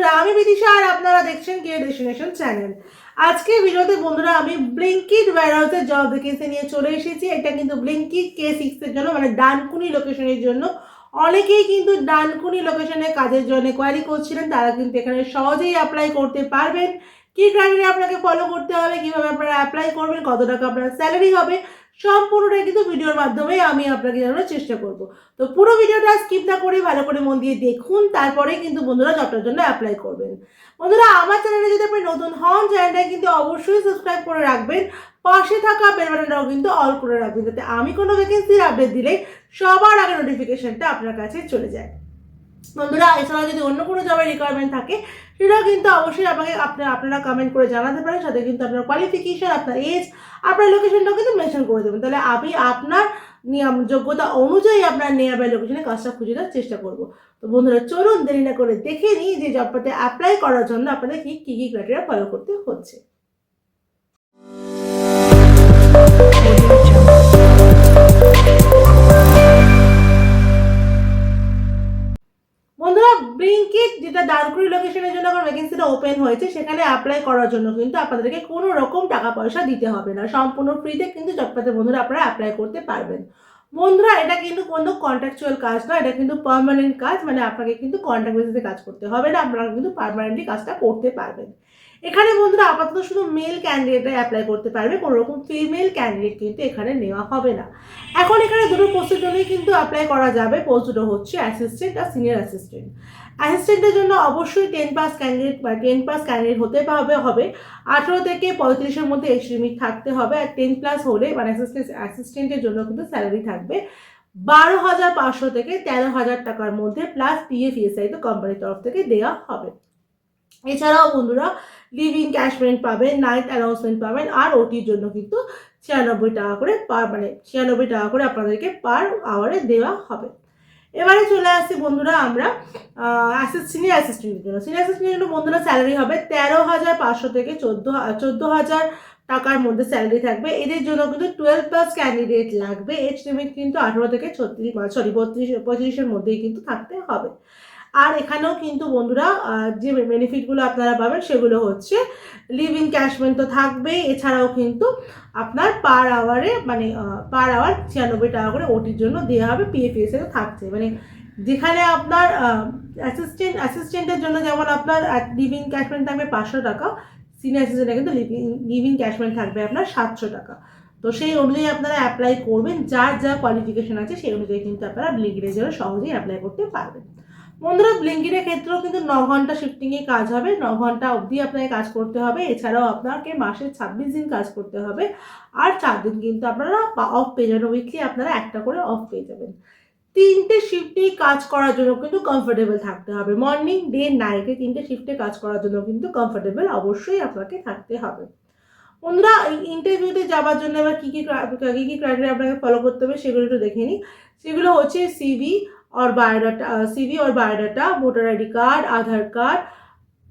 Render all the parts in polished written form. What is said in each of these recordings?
বন্ধুরা, আমি বিদিশা আর আপনারা দেখছেন কে ডেস্টিনেশন চ্যানেল। আজকে ভিডিওতে বন্ধুরা আমি ব্লিঙ্কিট ওয়্যারহাউসের জব ভ্যাকেন্সি নিয়ে চলে এসেছি। এটা কিন্তু ব্লিঙ্কিট K6 এর জন্য, মানে ডানকুনি লোকেশনের জন্য। অনেকেই কিন্তু ডানকুনি লোকেশনে কাজের জন্য কোয়ারি করছিলেন, তারা কিন্তু এখানে সহজেই অ্যাপ্লাই করতে পারবেন। কি ক্রাইটেরিয়া আপনাকে ফলো করতে হবে, কিভাবে আপনারা অ্যাপ্লাই করবেন, কত টাকা আপনার স্যালারি হবে, সম্পূর্ণটাই কিন্তু ভিডিওর মাধ্যমে আমি আপনাকে জানানোর চেষ্টা করব। তো পুরো ভিডিওটা স্কিপ না করে ভালো করে মন দিয়ে দেখুন, তারপরে কিন্তু বন্ধুরা জবটার জন্য অ্যাপ্লাই করবেন। বন্ধুরা, আমার চ্যানেলে যদি আপনি নতুন হন, চ্যানেলটা কিন্তু অবশ্যই সাবস্ক্রাইব করে রাখবেন। পাশে থাকা বেল বাটনটাও কিন্তু অল করে রাখবেন, যাতে আমি কোনো ভ্যাকেন্সির আপডেট দিলে সবার আগে নোটিফিকেশনটা আপনার কাছে চলে যায়। বন্ধুরা, এছাড়াও যদি অন্য কোনো জবের রিকোয়ারমেন্ট থাকে, সেটাও কিন্তু অবশ্যই আমাকে আপনারা কমেন্ট করে জানাতে পারেন। সাথে কিন্তু আপনার কোয়ালিফিকেশন, আপনার এজ, আপনার লোকেশনটাও কিন্তু মেনশন করে দেবেন। তাহলে আমি আপনার নিয়ম যোগ্যতা অনুযায়ী আপনার নিয়ার বাই লোকেশনে কাজটা খুঁজে দেওয়ার চেষ্টা করব। তো বন্ধুরা, চলুন দেরি না করে দেখে নিই যে জবটাতে অ্যাপ্লাই করার জন্য আপনাদের কি কি ক্রাইটেরিয়া ফলো করতে হচ্ছে। বন্ধুরা, ব্লিঙ্কিট যেটা ডানকুনি লোকেশনের জন্য আমার ভ্যাকেন্সিটা ওপেন হয়েছে, সেখানে অ্যাপ্লাই করার জন্য কিন্তু আপনাদেরকে কোনো রকম টাকা পয়সা দিতে হবে না। সম্পূর্ণ ফ্রিতে কিন্তু জবটাতে বন্ধুরা আপনারা অ্যাপ্লাই করতে পারবেন। বন্ধুরা, এটা কিন্তু কোনো কন্ট্রাকচুয়াল কাজ নয়, এটা কিন্তু পার্মানেন্ট কাজ। মানে আপনাকে কিন্তু কন্ট্রাক্ট বেসিসে কাজ করতে হবে না, আপনারা কিন্তু পার্মানেন্টলি কাজটা করতে পারবেন। এখানে বন্ধুরা আপাতত শুধু মেল ক্যান্ডিডেটরা অ্যাপ্লাই করতে পারবে, কোনো রকম ফিমেল ক্যান্ডিডেট কিন্তু এখানে নেওয়া হবে না। এখন এখানে দুটো পোস্টের জন্যই কিন্তু অ্যাপ্লাই করা যাবে। পোস্ট দুটো হচ্ছে অ্যাসিস্ট্যান্ট আর সিনিয়র অ্যাসিস্ট্যান্ট। অ্যাসিস্ট্যান্টের জন্য অবশ্যই 10 পাস ক্যান্ডিডেট বা 10 পাস ক্যান্ডিডেট হতে হবে। 18 থেকে 35-এর মধ্যে এজ লিমিট থাকতে হবে। আর 10+ হলে মানে অ্যাসিস্ট্যান্টের জন্য কিন্তু স্যালারি থাকবে 12,500 থেকে 13,000 টাকার মধ্যে, প্লাস পিএফ ইএসআই তো কোম্পানির তরফ থেকে দেওয়া হবে। এছাড়াও বন্ধুরা লিভ ইন ক্যাশমেন্ট পাবেন, নাইট অ্যানাউন্সমেন্ট পাবেন, আর ওটির জন্য কিন্তু 96 টাকা করে মানে 96 টাকা করে আপনাদেরকে পার আওয়ারে দেওয়া হবে। এবারে চলে আসছি বন্ধুরা আমরা সিনিয়র অ্যাসিস্ট্যান্টের জন্য। সিনিয়র অ্যাসিস্ট্যান্টের জন্য বন্ধুরা স্যালারি হবে 13,500 থেকে 14,000 টাকার মধ্যে স্যালারি থাকবে। এদের জন্য কিন্তু 12+ ক্যান্ডিডেট লাগবে। এজ লিমিট কিন্তু 18 থেকে 35-এর মধ্যেই কিন্তু থাকতে হবে। আর এখানেও কিন্তু বন্ধুরা যে বেনিফিটগুলো আপনারা পাবেন সেগুলো হচ্ছে লিভ ইন ক্যাশমেন্ট তো থাকবেই। এছাড়াও কিন্তু আপনার পার আওয়ারে মানে পার আওয়ার 96 টাকা করে ওটির জন্য দেওয়া হবে। পিএফএসও থাকছে, মানে যেখানে আপনার অ্যাসিস্ট্যান্টের জন্য যেমন আপনার লিভ ইন ক্যাশমেন্ট থাকবে 500 টাকা, সিনিয়র অ্যাসিস্ট্যান্টে কিন্তু লিভ ইন ক্যাশমেন্ট থাকবে আপনার 700 টাকা। তো সেই অনুযায়ী আপনারা অ্যাপ্লাই করবেন, যার যা কোয়ালিফিকেশন আছে সেই অনুযায়ী কিন্তু আপনারা ব্লিঙ্কিটের জন্য সহজেই অ্যাপ্লাই করতে পারবেন। বন্ধুরা, ব্লিঙ্কিটের ক্ষেত্রেও কিন্তু 9 ঘন্টা শিফটিংয়ে কাজ হবে, 9 ঘন্টা অবধি আপনাকে কাজ করতে হবে। এছাড়াও আপনাকে মাসে 26 দিন কাজ করতে হবে, আর 4 দিন কিন্তু আপনারা অফ পেয়ে যাবেন। উইকলি আপনারা একটা করে অফ পেয়ে যাবেন। 3টে শিফটে কাজ করার জন্য কিন্তু কমফোর্টেবল থাকতে হবে। মর্নিং, ডে, নাইটে 3টে শিফটে কাজ করার জন্য কিন্তু কমফোর্টেবল অবশ্যই আপনাকে থাকতে হবে। বন্ধুরা, এই ইন্টারভিউতে যাওয়ার জন্য এবার কী কী ক্রাইটেরিয়া আপনাকে ফলো করতে হবে সেগুলো একটু দেখে নিই। সেগুলো হচ্ছে সিভি और biodata, voter ID card, Aadhaar card,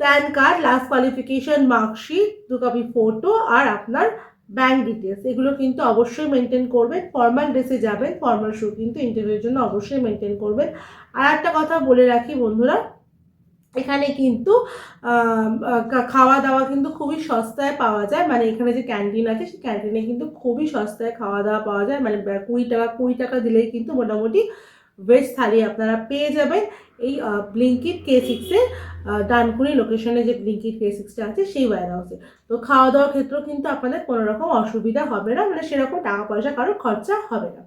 PAN card, last qualification marksheet, 2 copy photo, আর আপনার ব্যাংক ডিটেলস, এগুলো কিন্তু অবশ্যই মেনটেন করবেন। ফর্মাল ড্রেসে যাবেন, ফর্মাল শু কিন্তু ইন্টারভিউর জন্য অবশ্যই মেনটেন করবেন। আর একটা কথা বলে রাখি বন্ধুরা, এখানে কিন্তু খাওয়া দাওয়া কিন্তু খুবই সস্তায় পাওয়া যায়। মানে এখানে যে ক্যান্টিন আছে সেই ক্যান্টিনে কিন্তু খুবই সস্তায় খাওয়া দাওয়া পাওয়া যায়। মানে 20 টাকা দিলেই কিন্তু মোটামুটি ভেজ থালি আপনারা পেয়ে যাবেন এই ব্লিঙ্কিট K6-এর ডানকুনি লোকেশনে যে ব্লিঙ্কিট K6টা আছে সেই ওয়্যারহাউসে। তো খাওয়া দাওয়ার ক্ষেত্রেও কিন্তু আপনাদের কোনো রকম অসুবিধা হবে না, মানে সেরকম টাকা পয়সা কারোর খরচা হবে না।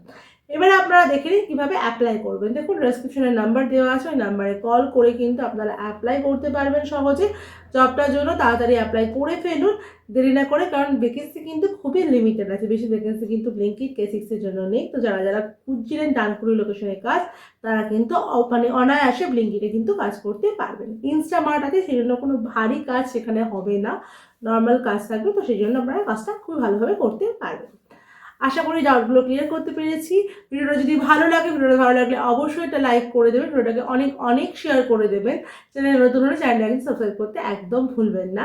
এবারে আপনারা দেখে নিন কীভাবে অ্যাপ্লাই করবেন। দেখুন, ডেসক্রিপশনের নাম্বার দেওয়া আছে, ওই নাম্বারে কল করে কিন্তু আপনারা অ্যাপ্লাই করতে পারবেন সহজে জবটার জন্য। তাড়াতাড়ি অ্যাপ্লাই করে ফেলুন, দেরি না করে, কারণ ভ্যাকেন্সি কিন্তু খুবই লিমিটেড আছে। বেশি ভ্যাকেন্সি কিন্তু ব্লিঙ্কিট K6-এর জন্য নেই। তো যারা খুঁজছিলেন ডানকুনি লোকেশনে কাজ, তারা কিন্তু মানে অনায়াসে ব্লিঙ্কিটে কিন্তু কাজ করতে পারবেন। ইনস্টামার্ট আছে, সেই জন্য কোনো ভারী কাজ সেখানে হবে না, নর্মাল কাজ থাকবে। তো সেই জন্য আপনারা কাজটা খুব ভালোভাবে করতে পারবেন। আশা করি ডাউটগুলো ক্লিয়ার করতে পেরেছি। ভিডিওটা যদি ভালো লাগলে অবশ্যই একটা লাইক করে দেবেন, ভিডিওটাকে অনেক শেয়ার করে দেবেন। চ্যানেল নতুন হলে চ্যানেলটাকে সাবস্ক্রাইব করতে একদম ভুলবেন না।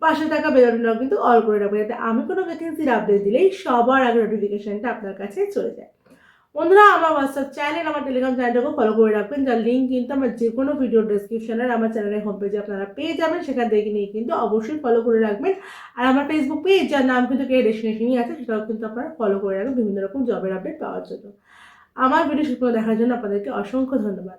পাশে থাকা বেল বাটনটাও কিন্তু অল করে রাখবেন, যাতে আমি কোনো ভ্যাকেন্সির আপডেট দিলেই সবার আগে নোটিফিকেশনটা আপনার কাছে চলে যায়। বন্ধুরা, আমার হোয়াটসঅ্যাপ চ্যানেল, আমার টেলিগ্রাম চ্যানেলটাকেও ফলো করে রাখবেন, যার লিঙ্ক কিন্তু আমার যে কোনো ভিডিও ডেসক্রিপশনের আমার চ্যানেলের হোম পেজে আপনারা পেয়ে যাবেন। সেখান থেকে নিয়ে কিন্তু অবশ্যই ফলো করে রাখবেন। আর আমার ফেসবুক পেজ, যার নাম কিন্তু কে ডেস্টিনেশনই আছে, সেটাও কিন্তু আপনারা ফলো করে রাখবেন বিভিন্ন রকম জবের আপডেট পাওয়ার জন্য। আমার ভিডিও শুরু দেখার জন্য আপনাদেরকে অসংখ্য ধন্যবাদ।